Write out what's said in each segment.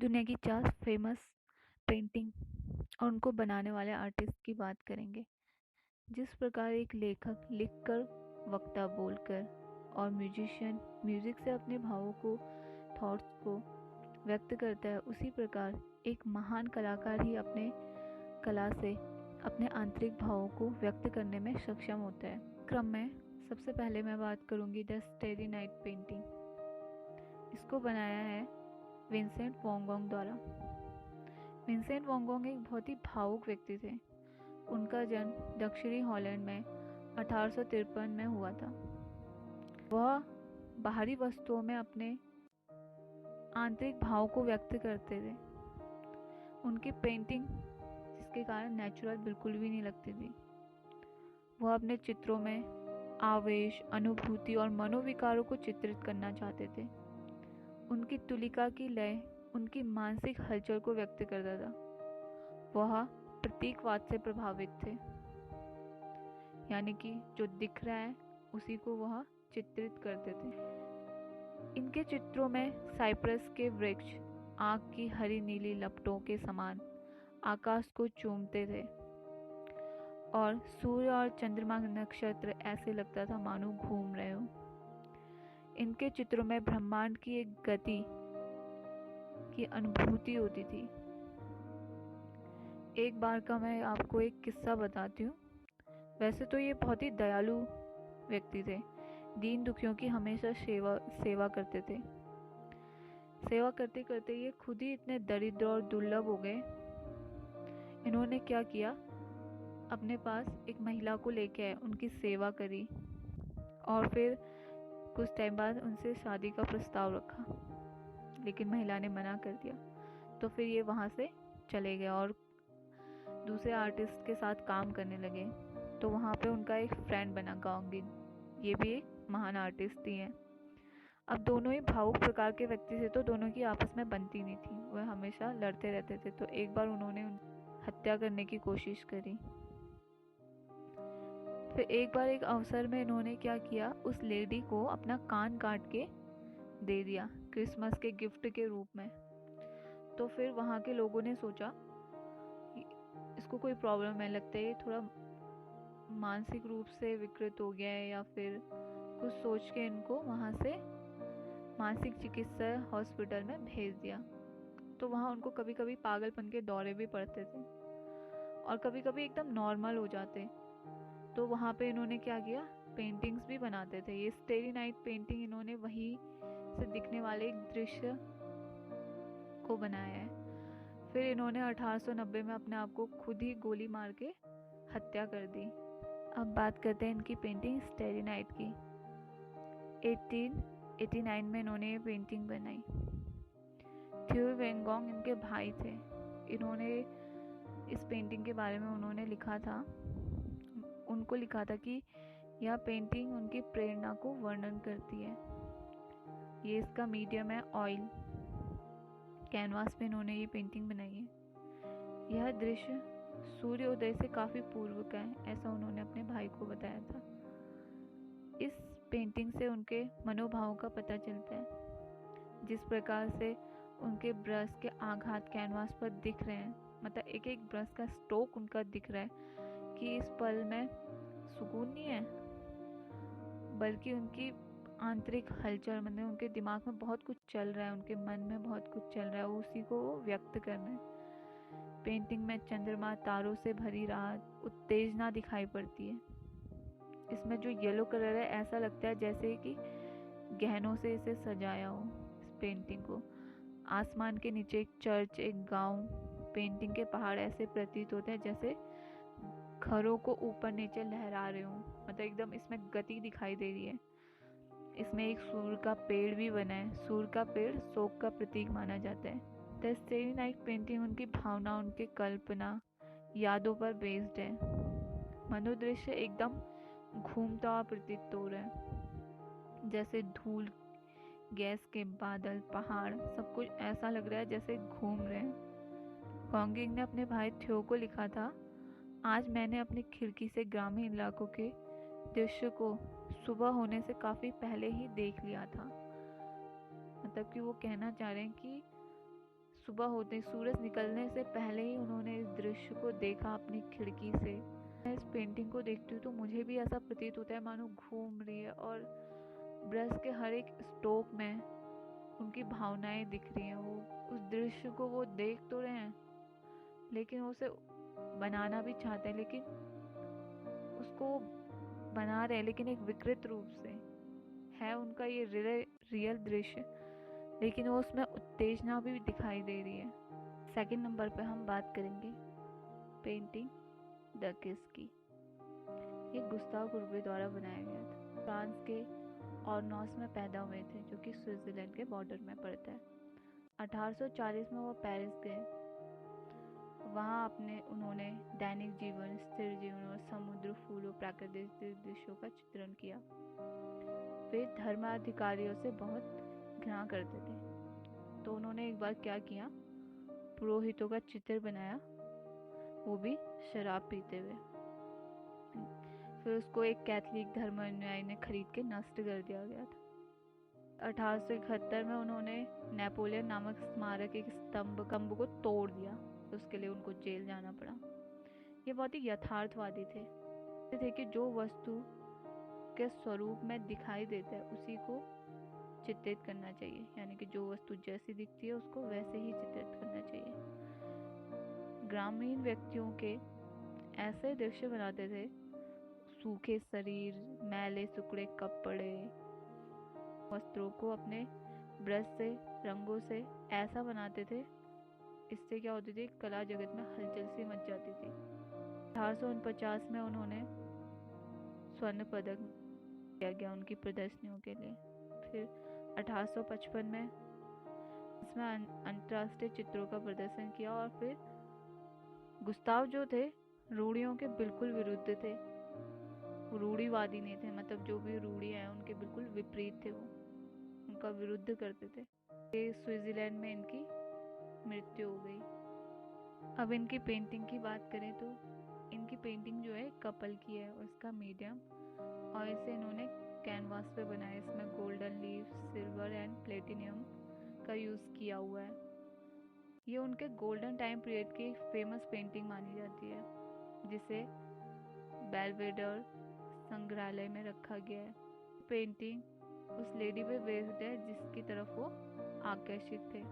दुनिया की 4 famous painting और उनको बनाने वाले आर्टिस्ट की बात करेंगे। जिस प्रकार एक लेखक लिखकर, वक्ता बोलकर और म्यूजिशियन म्यूजिक से अपने भावों को, थॉट्स को व्यक्त करता है, उसी प्रकार एक महान कलाकार ही अपने कला से अपने आंतरिक भावों को व्यक्त करने में सक्षम होता है। क्रम में सबसे पहले मैं बात करूंगी द स्टेरी नाइट पेंटिंग। इसको बनाया है विंसेंट वैन गॉग द्वारा। विंसेंट वैन गॉग एक बहुत ही भावुक व्यक्ति थे। उनका जन्म दक्षिणी हॉलैंड में 1853 में हुआ था। वह बाहरी वस्तुओं में अपने आंतरिक भाव को व्यक्त करते थे। उनकी पेंटिंग जिसके कारण नेचुरल बिल्कुल भी नहीं लगती थी। वह अपने चित्रों में आवेश, अनुभूति और मनोविकारों को चित्रित करना चाहते थे। उनकी तुलिका की लय उनकी मानसिक हलचल को व्यक्त करता था। वह प्रतीकवाद से प्रभावित थे, यानी कि जो दिख रहा है उसी को वह चित्रित करते थे। इनके चित्रों में साइप्रस के वृक्ष आग की हरी नीली लपटों के समान आकाश को चूमते थे और सूर्य और चंद्रमा नक्षत्र ऐसे लगता था मानो घूम रहे हो। इनके चित्रों में ब्रह्मांड की एक गति की अनुभूति होती थी। एक बार का मैं आपको एक किस्सा बताती हूँ। वैसे तो ये बहुत ही दयालु व्यक्ति थे। दीन दुखियों की हमेशा सेवा करते थे। सेवा करते करते ये खुद ही इतने दरिद्र और दुर्लभ हो गए। इन्होंने क्या किया, अपने पास एक महिला को लेके आए, उनकी सेवा करी और फिर कुछ टाइम बाद उनसे शादी का प्रस्ताव रखा, लेकिन महिला ने मना कर दिया। तो फिर ये वहाँ से चले गए और दूसरे आर्टिस्ट के साथ काम करने लगे। तो वहाँ पे उनका एक फ्रेंड बना, गॉगिन। ये भी एक महान आर्टिस्ट ही हैं। अब दोनों ही भावुक प्रकार के व्यक्ति थे, तो दोनों की आपस में बनती नहीं थी। वह हमेशा लड़ते रहते थे। तो एक बार उन्होंने हत्या करने की कोशिश करी। फिर एक बार एक अवसर में इन्होंने क्या किया, उस लेडी को अपना कान काट के दे दिया क्रिसमस के गिफ्ट के रूप में। तो फिर वहाँ के लोगों ने सोचा इसको कोई प्रॉब्लम है, लगता है ये थोड़ा मानसिक रूप से विकृत हो गया है या फिर कुछ सोच के इनको वहाँ से मानसिक चिकित्सा हॉस्पिटल में भेज दिया। तो वहाँ उनको कभी कभी पागलपन के दौरे भी पड़ते थे और कभी कभी एकदम नॉर्मल हो जाते। तो वहाँ पे इन्होंने क्या किया, पेंटिंग्स भी बनाते थे। ये स्टेरी नाइट पेंटिंग इन्होंने वहीं से दिखने वाले एक दृश्य को बनाया है। फिर इन्होंने 1890 में अपने आप को खुद ही गोली मार के हत्या कर दी। अब बात करते हैं इनकी पेंटिंग स्टेरी नाइट की। 1889 में इन्होंने ये पेंटिंग बनाई। थियो वैन गॉग इनके भाई थे। इन्होंने इस पेंटिंग के बारे में उन्होंने लिखा था कि यह पेंटिंग उनकी प्रेरणा को वर्णन करती है। ये इसका मीडियम है ऑयल। कैनवास पे इन्होंने ये पेंटिंग बनाई है। यह दृश्य सूर्योदय से काफ़ी पूर्व का है, ऐसा उन्होंने अपने भाई को बताया था। इस पेंटिंग से उनके मनोभाव का पता चलता है। जिस प्रकार से उनके ब्रश के आघात कैनवास पर दिख रहे हैं, मतलब एक एक ब्रश का स्ट्रोक उनका दिख रहा है कि इस पल में सुकून नहीं है, बल्कि उनकी आंतरिक हलचल, मतलब उनके दिमाग में बहुत कुछ चल रहा है, उनके मन में बहुत कुछ चल रहा है, उसी को वो व्यक्त करना है। पेंटिंग में चंद्रमा, तारों से भरी रात, उत्तेजना दिखाई पड़ती है। इसमें जो येलो कलर है, ऐसा लगता है जैसे कि गहनों से इसे सजाया हो इस पेंटिंग को। आसमान के नीचे एक चर्च, एक गांव, पेंटिंग के पहाड़ ऐसे प्रतीत होते हैं जैसे घरों को ऊपर नीचे लहरा रहे हो, मतलब एकदम इसमें गति दिखाई दे रही है। इसमें एक सूर का पेड़ भी बना है। सूर का पेड़ शोक का प्रतीक माना जाता है। द स्टेरी नाइट पेंटिंग उनकी भावना, उनकी कल्पना, यादों पर बेस्ड है। मनोदृश्य एकदम घूमता हुआ प्रतीत हो रहा है, जैसे धूल, गैस के बादल, पहाड़, सब कुछ ऐसा लग रहा है जैसे घूम रहे हैं। गॉगिंग ने अपने भाई थियो को लिखा था, आज मैंने अपनी खिड़की से ग्रामीण इलाकों के दृश्य को सुबह होने से काफ़ी पहले ही देख लिया था। मतलब कि वो कहना चाह रहे हैं कि सुबह होते ही, सूरज निकलने से पहले ही उन्होंने इस दृश्य को देखा अपनी खिड़की से। मैं इस पेंटिंग को देखती हूँ तो मुझे भी ऐसा प्रतीत होता है मानो घूम रही है, और ब्रश के हर एक स्ट्रोक में उनकी भावनाएं दिख रही हैं। वो उस दृश्य को वो देख तो रहे हैं, लेकिन वो उसे बनाना भी चाहते हैं, लेकिन उसको बना रहे हैं लेकिन एक विकृत रूप से है उनका ये रियल दृश्य, लेकिन वो उसमें उत्तेजना भी दिखाई दे रही है। सेकंड नंबर पे हम बात करेंगे पेंटिंग द किस की। ये गुस्ताव कुर्बे द्वारा बनाया गया था। फ्रांस के ऑर्नॉस में पैदा हुए थे, जो कि स्विट्जरलैंड के बॉर्डर में पड़ता है। 1840 में वो पेरिस गए। वहाँ उन्होंने दैनिक जीवन, स्थिर जीवन और समुद्र, फूलों, प्राकृतिक दृश्यों का चित्रण किया। वे धर्माधिकारियों से बहुत घृणा करते थे, तो उन्होंने एक बार क्या किया, पुरोहितों का चित्र बनाया, वो भी शराब पीते हुए। फिर उसको एक कैथोलिक धर्म अनुयायी ने खरीद के नष्ट कर दिया गया था। 1871 में उन्होंने नेपोलियन नामक स्मारक एक स्तंभ को तोड़ दिया, उसके लिए उनको जेल जाना पड़ा। ये बहुत ही यथार्थवादी थे कि जो वस्तु के स्वरूप में दिखाई देता है उसी को चित्रित करना चाहिए, यानी कि जो वस्तु जैसी दिखती है उसको वैसे ही चित्रित करना चाहिए। ग्रामीण व्यक्तियों के ऐसे दृश्य बनाते थे, सूखे शरीर, मैले सुकड़े कपड़े, वस्त्रों को अपने ब्रश से, रंगों से ऐसा बनाते थे, इससे क्या होती थी, कला जगत में हलचल सी मच जाती थी। 1849 में उन्होंने स्वर्ण पदक दिया गया उनकी प्रदर्शनियों के लिए। फिर 1855 में इसमें अंतर्राष्ट्रीय चित्रों का प्रदर्शन किया, और फिर गुस्ताव जो थे रूढ़ियों के बिल्कुल विरुद्ध थे, रूढ़िवादी नहीं थे, मतलब जो भी रूढ़ियाँ हैं उनके बिल्कुल विपरीत थे, वो उनका विरुद्ध करते थे। स्विट्जरलैंड में इनकी मृत्यु हो गई। अब इनकी पेंटिंग की बात करें तो इनकी पेंटिंग जो है कपल की है, और इसका मीडियम ऑयल से इन्होंने कैनवास पे बनाया। इसमें golden leaf, silver and platinum का यूज़ किया हुआ है। ये उनके गोल्डन टाइम पीरियड की फेमस पेंटिंग मानी जाती है, जिसे बेल्वेडर संग्रहालय में रखा गया है। पेंटिंग उस लेडी पे बेस्ड है जिसकी तरफ वो आकर्षित थे।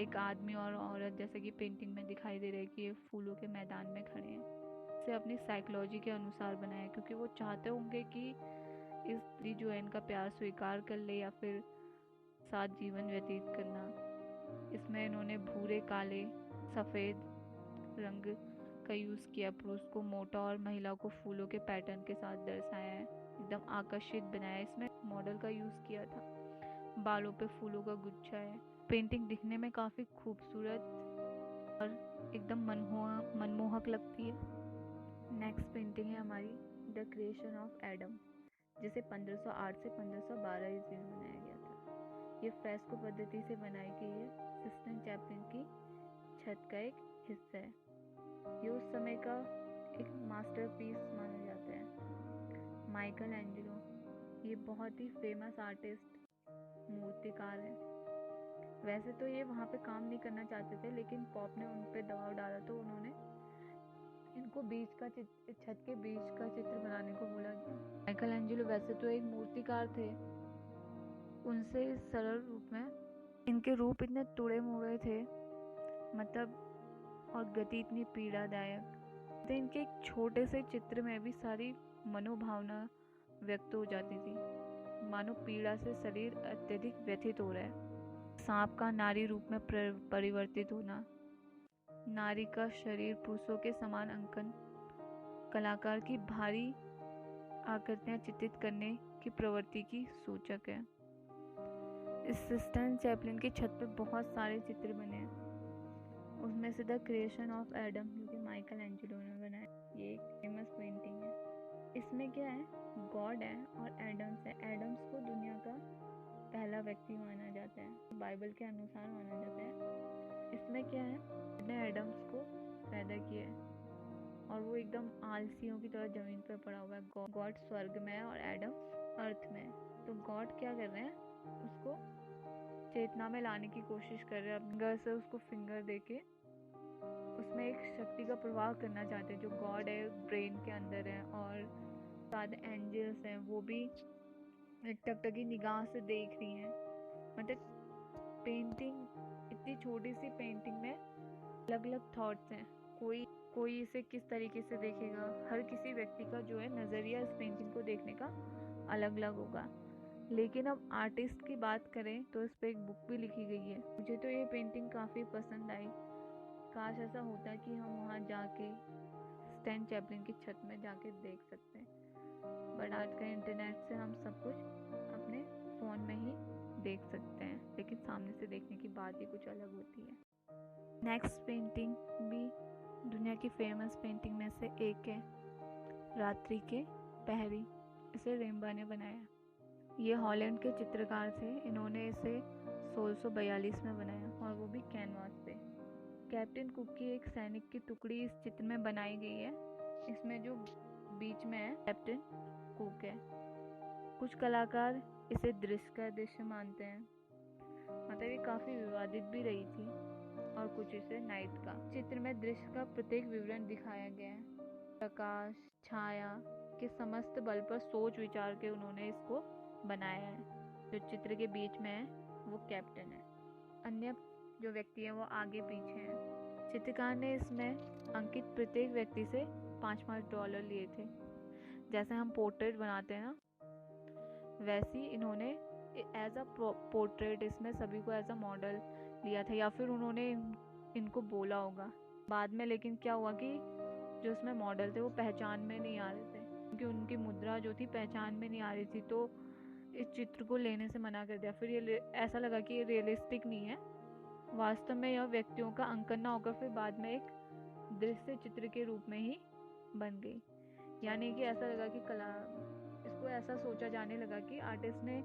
एक आदमी और औरत, जैसे कि पेंटिंग में दिखाई दे रहा है कि ये फूलों के मैदान में खड़े हैं। इसे अपनी साइकोलॉजी के अनुसार बनाया, क्योंकि वो चाहते होंगे कि इस स्त्री जो है इनका प्यार स्वीकार कर ले या फिर साथ जीवन व्यतीत करना। इसमें इन्होंने भूरे, काले, सफ़ेद रंग का यूज़ किया। पुरुष को मोटा और महिला को फूलों के पैटर्न के साथ दर्शाया है, एकदम आकर्षित बनाया। इसमें मॉडल का यूज़ किया था, बालों पे फूलों का गुच्छा है। पेंटिंग दिखने में काफ़ी खूबसूरत और एकदम मनमोहक लगती है। नेक्स्ट पेंटिंग है हमारी द क्रिएशन ऑफ एडम, जिसे 1508 से 1512 ईस्वी में बनाया गया था। ये फ्रेस्को पद्धति से बनाई गई है, सिस्टन चैपलिन की छत का एक हिस्सा है। ये उस समय का एक मास्टरपीस माना जाता है। माइकल एंजेलो, ये बहुत ही फेमस आर्टिस्ट, मूर्तिकार है। वैसे तो ये वहाँ पे काम नहीं करना चाहते थे, लेकिन पॉप ने उन पे दबाव डाला तो उन्होंने इनको छत के बीच का चित्र बनाने को बोला गया। माइकल एंजेलो वैसे तो एक मूर्तिकार थे, उनसे इस सरल रूप में इनके रूप इतने तुड़े मुड़े थे, मतलब, और गति इतनी पीड़ादायक, तो इनके एक छोटे से चित्र में भी सारी मनोभावना व्यक्त हो जाती थी, मानो पीड़ा से शरीर अत्यधिक व्यथित हो रहा है। सांप का नारी रूप में परिवर्तित होना, नारी का शरीर पुरुषों के समान अंकन, कलाकार की भारी आकृतियां चित्रित करने की प्रवृत्ति की सूचक है। इस सिस्टन चैपलिन की छत पे बहुत सारे चित्र बने हैं, उसमें से द क्रिएशन ऑफ एडम जो कि माइकल एंजेलो ने बनाया, ये एक फेमस पेंटिंग है। इसमें क्या है, गॉड है और एडम्स है। एडम्स को दुनिया का पहला व्यक्ति माना जाता है, बाइबल के अनुसार माना जाता है। इसमें क्या है, ने एडम्स को पैदा किया है और वो एकदम आलसियों की तरह जमीन पर पड़ा हुआ है। गॉड स्वर्ग में है और एडम्स अर्थ में है। तो गॉड क्या कर रहे हैं, उसको चेतना में लाने की कोशिश कर रहे हैं। फिंगर से उसको फिंगर देके उसमें एक शक्ति का प्रवाह करना चाहते हैं जो गॉड है ब्रेन के अंदर है, और साथ एंजल्स हैं वो भी टकटकी निगाह से देख रही हैं। मतलब पेंटिंग, इतनी छोटी सी पेंटिंग में अलग अलग थॉट्स हैं। कोई इसे किस तरीके से देखेगा, हर किसी व्यक्ति का जो है नज़रिया इस पेंटिंग को देखने का अलग अलग होगा। लेकिन अब आर्टिस्ट की बात करें तो इस पर एक बुक भी लिखी गई है। मुझे तो ये पेंटिंग काफ़ी पसंद आई। काश ऐसा होता कि हम वहाँ जाके स्टैन चैपलिन की छत में जाके देख सकते हैं, बट आजकल इंटरनेट से हम सब कुछ अपने फ़ोन में ही देख सकते हैं, लेकिन सामने से देखने की बात ही कुछ अलग होती है। नेक्स्ट पेंटिंग भी दुनिया की फेमस पेंटिंग में से एक है, रात्रि के पहरी। इसे रेम्बा ने बनाया। ये हॉलैंड के चित्रकार थे। इन्होंने इसे 1642 में बनाया और वो भी कैनवास पे। कैप्टन कुक की एक सैनिक की टुकड़ी इस चित्र में बनाई गई है। इसमें जो बीच में है कैप्टन कुक है। कुछ कलाकार इसे दृश्य का दृश्य मानते हैं, मतलब ये काफ़ी विवादित भी रही थी, और कुछ इसे नाइट का। चित्र में दृश्य का प्रत्येक विवरण दिखाया गया है। प्रकाश, छाया के समस्त बल पर सोच विचार के उन्होंने इसको बनाया है। जो चित्र के बीच में है वो कैप्टन है, अन्य जो व्यक्ति है वो आगे पीछे हैं। चित्रकार ने इसमें अंकित प्रत्येक व्यक्ति से $5 लिए थे। जैसे हम पोर्ट्रेट बनाते हैं ना, वैसे ही इन्होंने एज अ पोर्ट्रेट इसमें सभी को एज अ मॉडल लिया था, या फिर उन्होंने इनको बोला होगा बाद में। लेकिन क्या हुआ कि जो इसमें मॉडल थे वो पहचान में नहीं आ रहे थे, क्योंकि उनकी मुद्रा जो थी पहचान में नहीं आ रही थी, तो इस चित्र को लेने से मना कर दिया। फिर ये ऐसा लगा कि ये रियलिस्टिक नहीं है, वास्तव में यह व्यक्तियों का अंकन ना होकर फिर बाद में एक दृश्य चित्र के रूप में ही बन गई। यानी कि ऐसा लगा कि इसको ऐसा सोचा जाने लगा कि आर्टिस्ट ने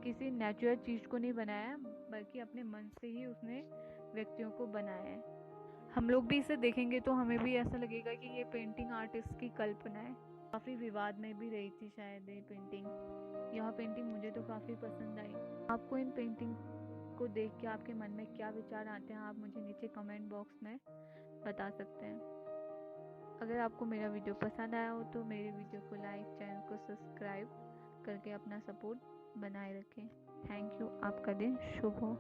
किसी नेचुरल चीज़ को नहीं बनाया, बल्कि अपने मन से ही उसने व्यक्तियों को बनाया है। हम लोग भी इसे देखेंगे तो हमें भी ऐसा लगेगा कि ये पेंटिंग आर्टिस्ट की कल्पना है। काफ़ी विवाद में भी रही थी शायद ये पेंटिंग। यह पेंटिंग मुझे तो काफ़ी पसंद आई। आपको इन पेंटिंग को देख के आपके मन में क्या विचार आते हैं, आप मुझे नीचे कमेंट बॉक्स में बता सकते हैं। अगर आपको मेरा वीडियो पसंद आया हो तो मेरे वीडियो को लाइक, चैनल को सब्सक्राइब करके अपना सपोर्ट बनाए रखें। Thank you. आपका दिन शुभ हो।